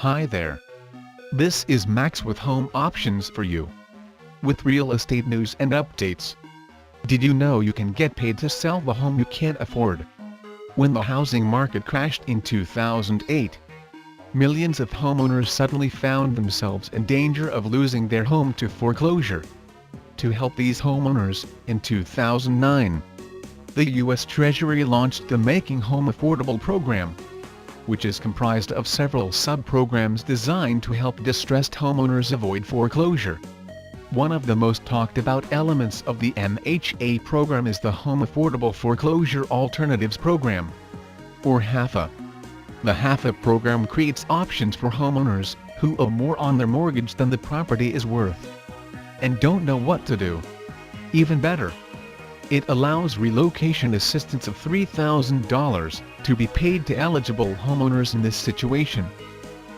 Hi there. This is Max with Home Options for you. With real estate news and updates. Did you know you can get paid to sell the home you can't afford? When the housing market crashed in 2008, millions of homeowners suddenly found themselves in danger of losing their home to foreclosure. To help these homeowners, in 2009, the U.S. Treasury launched the Making Home Affordable program, which is comprised of several sub-programs designed to help distressed homeowners avoid foreclosure. One of the most talked about elements of the MHA program is the Home Affordable Foreclosure Alternatives Program, or HAFA. The HAFA program creates options for homeowners who owe more on their mortgage than the property is worth and don't know what to do. Even better, it allows relocation assistance of $3,000 to be paid to eligible homeowners in this situation.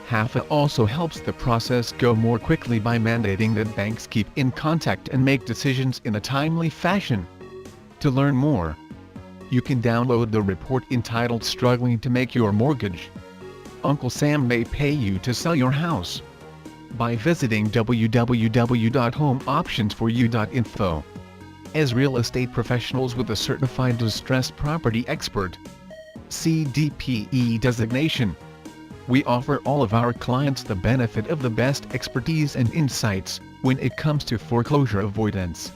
HAFA also helps the process go more quickly by mandating that banks keep in contact and make decisions in a timely fashion. To learn more, you can download the report entitled "Struggling to Make Your Mortgage? Uncle Sam May Pay You to Sell Your House" by visiting www.homeoptionsforyou.info. As real estate professionals with a certified distressed property expert (CDPE) designation, we offer all of our clients the benefit of the best expertise and insights when it comes to foreclosure avoidance.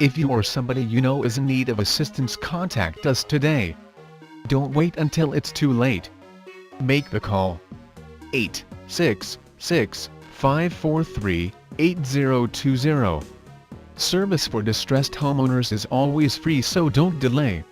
If you or somebody you know is in need of assistance, contact us today. Don't wait until it's too late. Make the call. 866-543-8020. Service for distressed homeowners is always free, so don't delay.